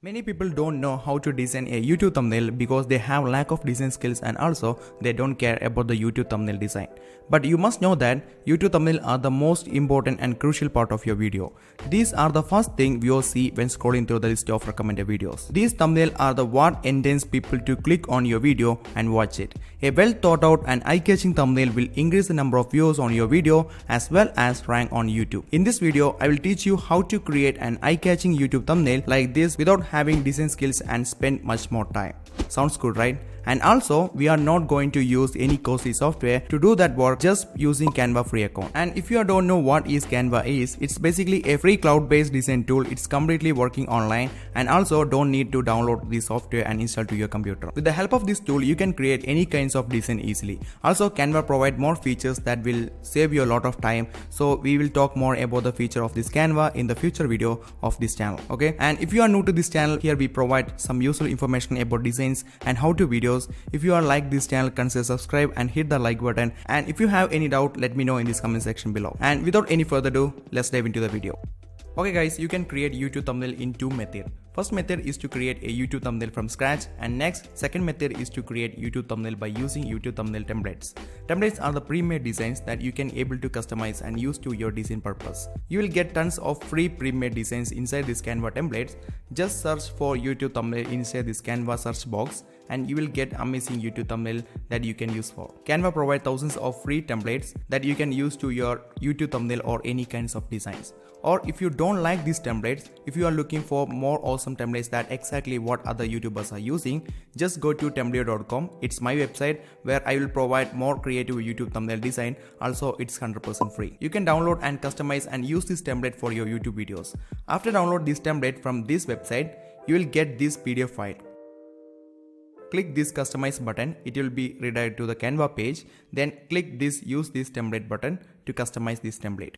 Many people don't know how to design a YouTube thumbnail because they have lack of design skills and also they don't care about the YouTube thumbnail design. But you must know that YouTube thumbnail are the most important and crucial part of your video. These are the first thing viewers see when scrolling through the list of recommended videos. These thumbnails are the what entices people to click on your video and watch it. A well thought out and eye-catching thumbnail will increase the number of views on your video as well as rank on YouTube. In this video, I will teach you how to create an eye-catching YouTube thumbnail like this without having design skills and spend much more time. Sounds good, right? And also, we are not going to use any costly software to do that work, just using Canva free account. And if you don't know what is Canva is, it's basically a free cloud-based design tool. It's completely working online and also don't need to download the software and install to your computer. With the help of this tool, you can create any kinds of design easily. Also, Canva provide more features that will save you a lot of time. So we will talk more about the feature of this Canva in the future video of this channel. Okay. And if you are new to this channel, here we provide some useful information about designs and how to videos. If you are like this channel, consider subscribe and hit the like button. And if you have any doubt, let me know in this comment section below. And without any further ado, let's dive into the video. Okay guys, you can create YouTube thumbnail in two methods. First method is to create a YouTube thumbnail from scratch, and next second method is to create YouTube thumbnail by using YouTube thumbnail templates. Templates are the pre-made designs that you can able to customize and use to your design purpose. You will get tons of free pre-made designs inside this Canva templates. Just search for YouTube thumbnail inside this Canva search box and you will get amazing YouTube thumbnail that you can use for. Canva provides thousands of free templates that you can use to your YouTube thumbnail or any kinds of designs. Or if you don't like these templates, if you are looking for more awesome templates that exactly what other YouTubers are using, just go to template.com. It's my website where I will provide more creative YouTube thumbnail design. Also, it's 100% free. You can download and customize and use this template for your YouTube videos. After download this template from this website, you will get this PDF file. Click this customize button, it will be redirected to the Canva page. Then click this use this template button to customize this template.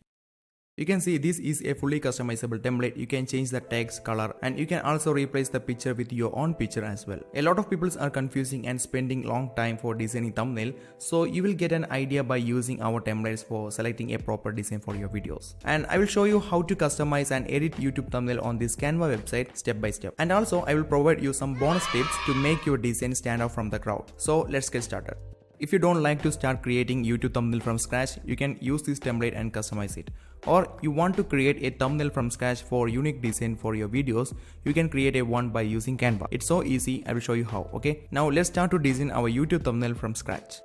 You can see this is a fully customizable template. You can change the text, color, and you can also replace the picture with your own picture as well. A lot of people are confusing and spending long time for designing thumbnail, so you will get an idea by using our templates for selecting a proper design for your videos. And I will show you how to customize and edit YouTube thumbnail on this Canva website step by step. And also I will provide you some bonus tips to make your design stand out from the crowd. So let's get started. If you don't like to start creating YouTube thumbnail from scratch, you can use this template and customize it. Or you want to create a thumbnail from scratch for unique design for your videos, you can create a one by using Canva. It's so easy, I will show you how. Okay, now let's start to design our YouTube thumbnail from scratch.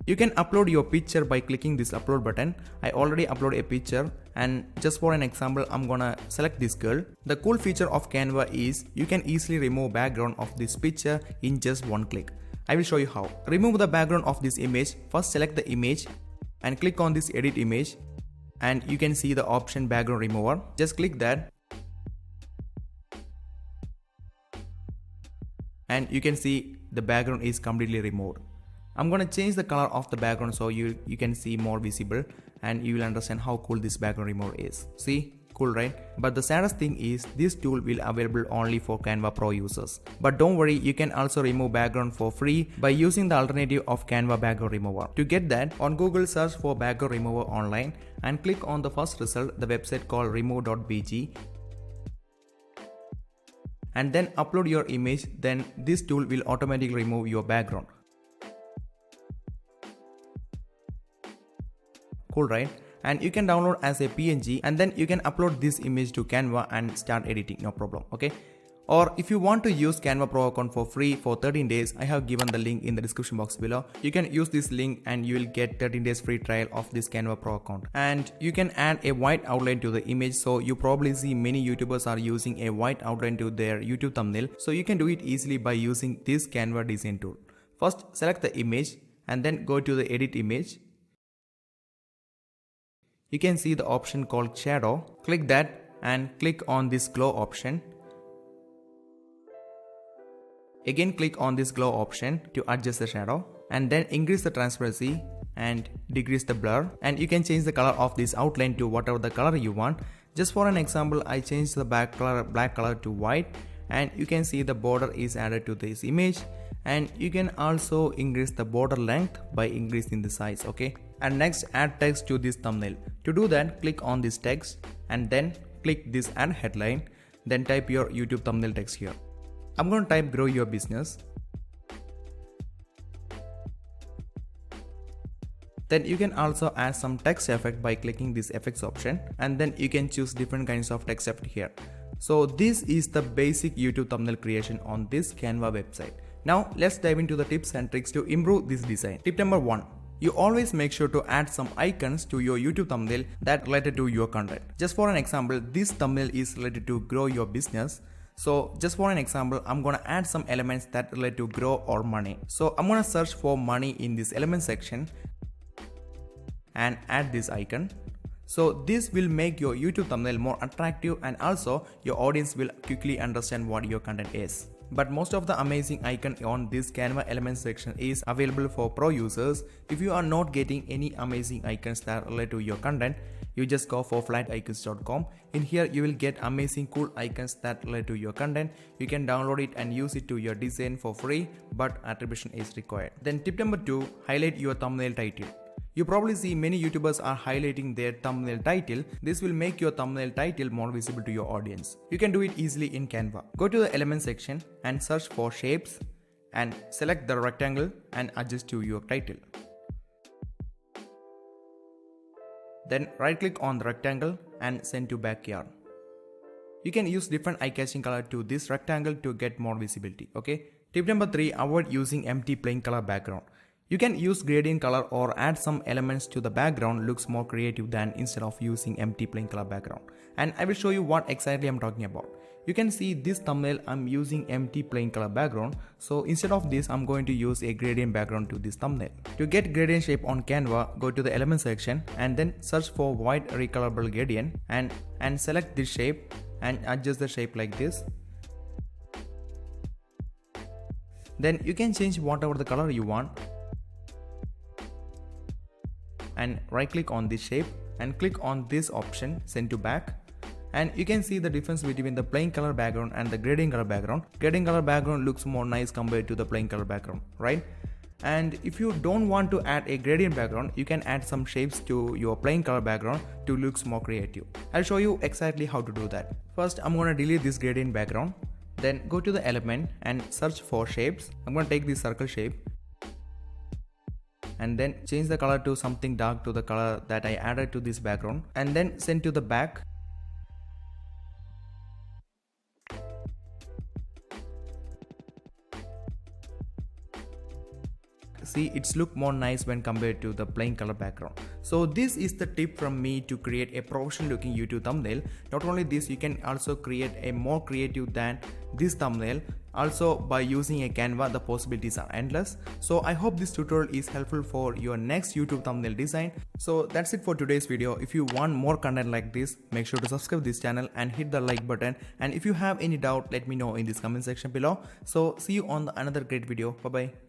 You can upload your picture by clicking this upload button. I already uploaded a picture, and just for an example, I'm gonna select this girl. The cool feature of Canva is you can easily remove background of this picture in just one click. I will show you how. Remove the background of this image. First select the image and click on this edit image, and you can see the option background remover. Just click that and you can see the background is completely removed. I'm gonna change the color of the background so you can see more visible and you will understand how cool this background remover is. See? Cool, right? But the saddest thing is this tool will available only for Canva Pro users. But don't worry, you can also remove background for free by using the alternative of Canva background remover. To get that, on Google search for background remover online and click on the first result, the website called remove.bg, and then upload your image. Then this tool will automatically remove your background. Cool, right? And you can download as a PNG and then you can upload this image to Canva and start editing, no problem. Okay. Or if you want to use Canva Pro account for free for 13 days, I have given the link in the description box below. You can use this link and you will get 13 days free trial of this Canva Pro account. And you can add a white outline to the image. So you probably see many YouTubers are using a white outline to their YouTube thumbnail. So you can do it easily by using this Canva design tool. First select the image and then go to the edit image. You can see the option called shadow. Click that and click on this glow option. Again click on this glow option to adjust the shadow, and then increase the transparency and decrease the blur, and you can change the color of this outline to whatever the color you want. Just for an example, I changed the black color to white, and you can see the border is added to this image, and you can also increase the border length by increasing the size. Okay. And next, add text to this thumbnail. To do that, click on this text and then click this add headline. then type your YouTube thumbnail text here. I'm going to type grow your business. Then you can also add some text effect by clicking this effects option, and then you can choose different kinds of text effect here. So this is the basic YouTube thumbnail creation on this Canva website. Now let's dive into the tips and tricks to improve this design. Tip number 1. You always make sure to add some icons to your YouTube thumbnail that related to your content. Just for an example, this thumbnail is related to grow your business. So just for an example, I'm gonna add some elements that relate to grow or money. So I'm gonna search for money in this element section and add this icon. So this will make your YouTube thumbnail more attractive, and also your audience will quickly understand what your content is. But most of the amazing icon on this Canva element section is available for pro users. If you are not getting any amazing icons that relate to your content, you just go for flaticons.com. In here you will get amazing cool icons that relate to your content. You can download it and use it to your design for free, but attribution is required. Then tip number 2, highlight your thumbnail title. You probably see many YouTubers are highlighting their thumbnail title. This will make your thumbnail title more visible to your audience. You can do it easily in Canva. Go to the element section and search for shapes and select the rectangle and adjust to your title. Then right click on the rectangle and send to backyard. You can use different eye-catching color to this rectangle to get more visibility. Okay. Tip number 3, avoid using empty plain color background. You can use gradient color or add some elements to the background, looks more creative than instead of using empty plain color background. And I will show you what exactly I'm talking about. You can see this thumbnail, I'm using empty plain color background. So instead of this, I'm going to use a gradient background to this thumbnail. To get gradient shape on Canva, go to the element section and then search for white recolorable gradient and select this shape and adjust the shape like this. Then you can change whatever the color you want. And right click on this shape and click on this option, send to back, and you can see the difference between the plain color background and the gradient color background. Gradient color background looks more nice compared to the plain color background, right? And if you don't want to add a gradient background, you can add some shapes to your plain color background to look more creative. I'll show you exactly how to do that. First, I'm going to delete this gradient background. Then go to the element and search for shapes. I'm going to take this circle shape and then change the color to something dark to the color that I added to this background, and then send to the back. See, it's look more nice when compared to the plain color background. So this is the tip from me to create a professional looking YouTube thumbnail. Not only this, you can also create a more creative than this thumbnail. Also, by using a Canva, the possibilities are endless. So I hope this tutorial is helpful for your next YouTube thumbnail design. So that's it for today's video. If you want more content like this, make sure to subscribe this channel and hit the like button. And if you have any doubt, let me know in this comment section below. So see you on another great video. Bye bye.